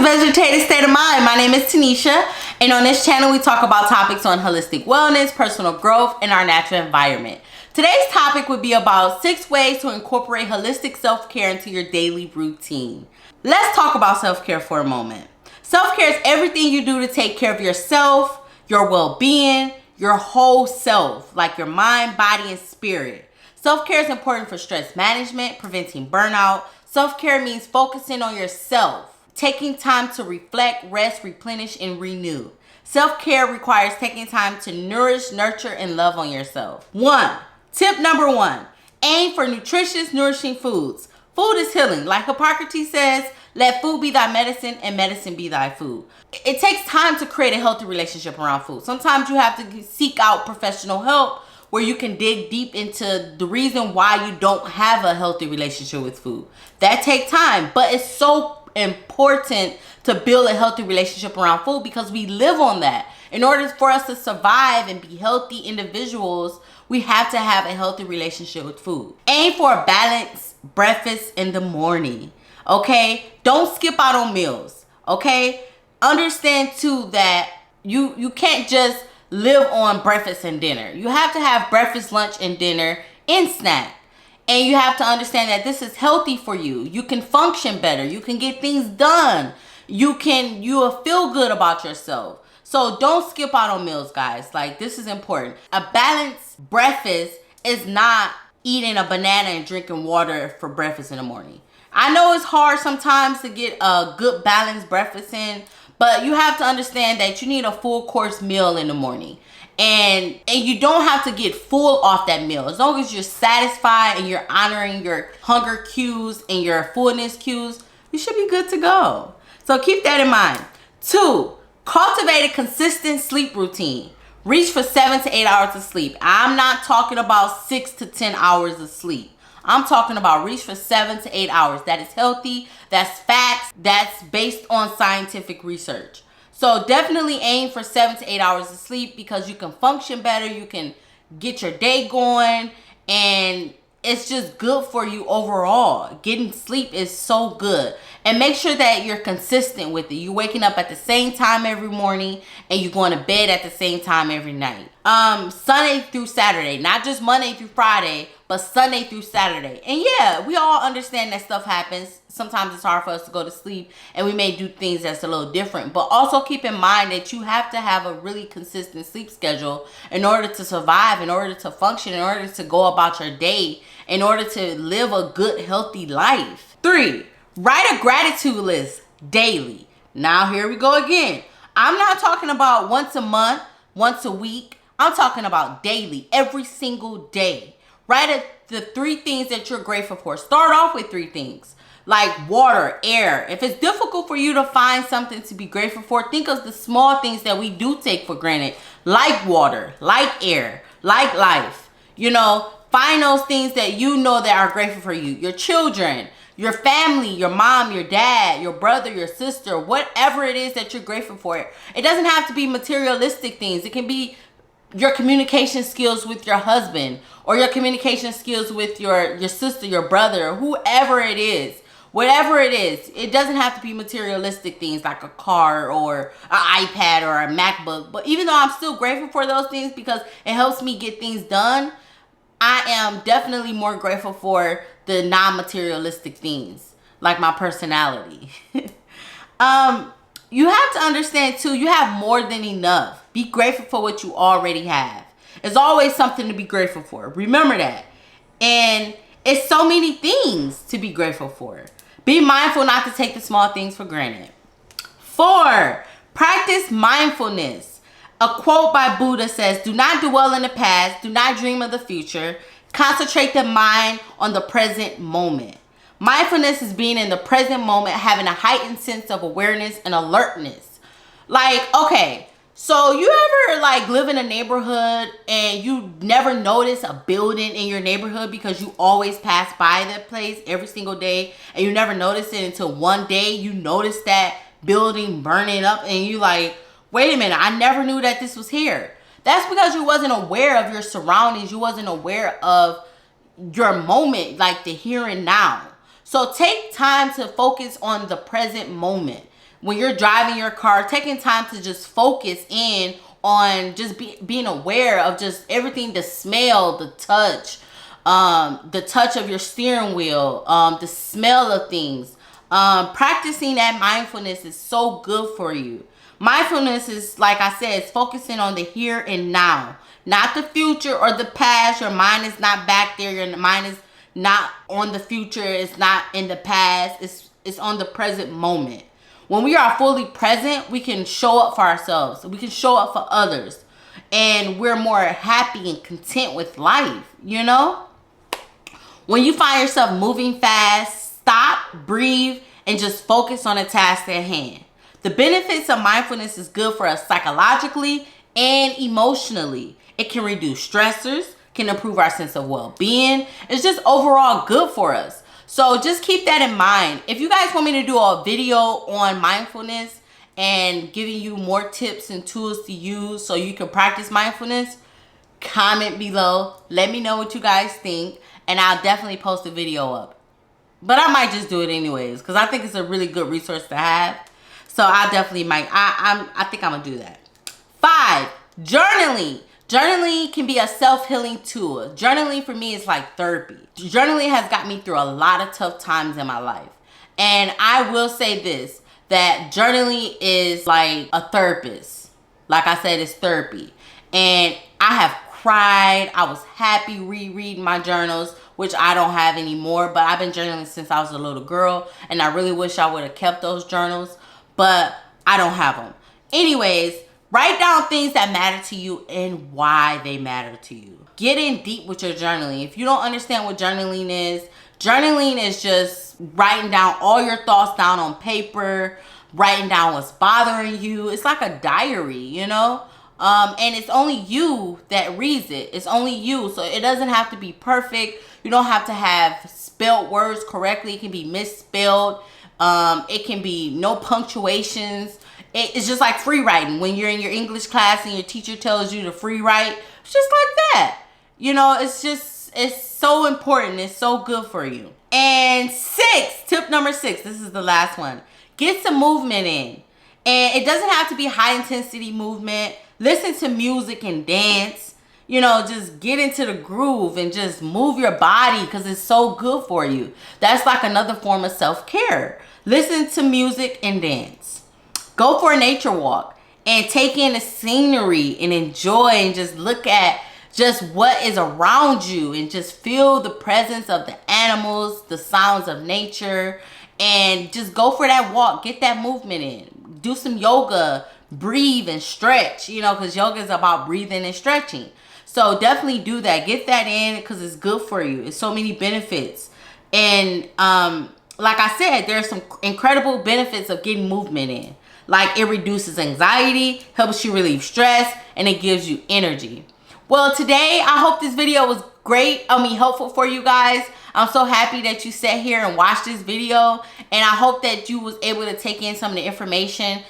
Vegetative State of Mind. My name is Tanisha, and on this channel we talk about topics on holistic wellness, personal growth, and our natural environment. Today's topic would be about 6 ways to incorporate holistic self-care into your daily routine. Let's talk about self-care for a moment. Self-care is everything you do to take care of yourself, your well-being, your whole self, like your mind, body, and spirit. Self-care is important for stress management, preventing burnout. Self-care means focusing on yourself, taking time to reflect, rest, replenish, and renew. Self-care requires taking time to nourish, nurture, and love on yourself. Tip number 1, aim for nutritious, nourishing foods. Food is healing. Like Hippocrates says, let food be thy medicine and medicine be thy food. It takes time to create a healthy relationship around food. Sometimes you have to seek out professional help where you can dig deep into the reason why you don't have a healthy relationship with food. That takes time, but it's so important to build a healthy relationship around food because we live on that. In order for us to survive and be healthy individuals, we have to have a healthy relationship with food. Aim for a balanced breakfast in the morning, okay? Don't skip out on meals, okay? Understand too that you can't just live on breakfast and dinner. You have to have breakfast, lunch, and dinner and snack. And you have to understand that this is healthy for you. You can function better. You can get things done. You will feel good about yourself. So don't skip out on meals, guys. Like, this is important. A balanced breakfast is not eating a banana and drinking water for breakfast in the morning. I know it's hard sometimes to get a good balanced breakfast in, but you have to understand that you need a full course meal in the morning. And you don't have to get full off that meal. As long as you're satisfied and you're honoring your hunger cues and your fullness cues, you should be good to go. So keep that in mind. 2, cultivate a consistent sleep routine. Reach for 7 to 8 hours of sleep. I'm not talking about 6 to 10 hours of sleep. I'm talking about reach for 7 to 8 hours. That is healthy. That's facts. That's based on scientific research. So definitely aim for 7 to 8 hours of sleep because you can function better. You can get your day going, and it's just good for you overall. Getting sleep is so good. And make sure that you're consistent with it. You're waking up at the same time every morning and you're going to bed at the same time every night. Sunday through Saturday, not just Monday through Friday, but Sunday through Saturday. And yeah, we all understand that stuff happens. Sometimes it's hard for us to go to sleep and we may do things that's a little different. But also keep in mind that you have to have a really consistent sleep schedule in order to survive, in order to function, in order to go about your day, in order to live a good, healthy life. 3, write a gratitude list daily. Now here we go again. I'm not talking about once a month, once a week. I'm talking about daily, every single day. Write the 3 things that you're grateful for. Start off with 3 things. Like water, air. If it's difficult for you to find something to be grateful for, think of the small things that we do take for granted. Like water, like air, like life. You know, find those things that you know that are grateful for you. Your children, your family, your mom, your dad, your brother, your sister, whatever it is that you're grateful for. It doesn't have to be materialistic things. It can be your communication skills with your husband, or your communication skills with your sister, your brother, whoever it is. Whatever it is, it doesn't have to be materialistic things like a car or an iPad or a MacBook. But even though I'm still grateful for those things because it helps me get things done, I am definitely more grateful for the non-materialistic things, like my personality. You have to understand too, you have more than enough. Be grateful for what you already have. There's always something to be grateful for. Remember that. And it's so many things to be grateful for. Be mindful not to take the small things for granted. 4, practice mindfulness. A quote by Buddha says, do not dwell in the past, do not dream of the future. Concentrate the mind on the present moment. Mindfulness is being in the present moment, having a heightened sense of awareness and alertness. Like, okay, so you ever like live in a neighborhood and you never notice a building in your neighborhood because you always pass by that place every single day, and you never notice it until one day you notice that building burning up and you like, wait a minute, I never knew that this was here. That's because you wasn't aware of your surroundings. You wasn't aware of your moment, like the here and now. So take time to focus on the present moment. when you're driving your car, taking time to just focus in on just being aware of just everything, the smell, the touch of your steering wheel, the smell of things. Practicing that mindfulness is so good for you. Mindfulness is, like I said, it's focusing on the here and now, not the future or the past. Your mind is not back there. Your mind is not on the future. It's not in the past. It's on the present moment. When we are fully present, we can show up for ourselves. We can show up for others. And we're more happy and content with life, you know? When you find yourself moving fast, stop, breathe, and just focus on the task at hand. The benefits of mindfulness is good for us psychologically and emotionally. It can reduce stressors, can improve our sense of well-being. It's just overall good for us. So just keep that in mind. If you guys want me to do a video on mindfulness and giving you more tips and tools to use so you can practice mindfulness, comment below. Let me know what you guys think, and I'll definitely post a video up. But I might just do it anyways because I think it's a really good resource to have. So I definitely might. I think I'm gonna do that. 5, journaling. Journaling can be a self-healing tool. Journaling for me is like therapy. Journaling has got me through a lot of tough times in my life. And I will say this, that journaling is like a therapist. Like I said, it's therapy. And I have cried. I was happy rereading my journals, which I don't have anymore. But I've been journaling since I was a little girl. And I really wish I would have kept those journals. But I don't have them. Anyways, write down things that matter to you and why they matter to you. Get in deep with your journaling. If you don't understand what journaling is just writing down all your thoughts down on paper, writing down what's bothering you. It's like a diary, you know? And it's only you that reads it. It's only you. So it doesn't have to be perfect. You don't have to have spelled words correctly. It can be misspelled. It can be no punctuations. It's just like free writing. When you're in your English class and your teacher tells you to free write, it's just like that. You know, it's so important. It's so good for you. And 6, tip number 6, this is the last one. Get some movement in. And it doesn't have to be high intensity movement. Listen to music and dance. You know, just get into the groove and just move your body because it's so good for you. That's like another form of self-care. Listen to music and dance. Go for a nature walk and take in the scenery and enjoy and just look at just what is around you and just feel the presence of the animals, the sounds of nature, and just go for that walk. Get that movement in. Do some yoga, breathe and stretch, you know, because yoga is about breathing and stretching. So definitely do that. Get that in because it's good for you. It's so many benefits. And like I said, there's some incredible benefits of getting movement in. Like it reduces anxiety, helps you relieve stress, and it gives you energy. Well, today, I hope this video was helpful for you guys. I'm so happy that you sat here and watched this video. And I hope that you was able to take in some of the information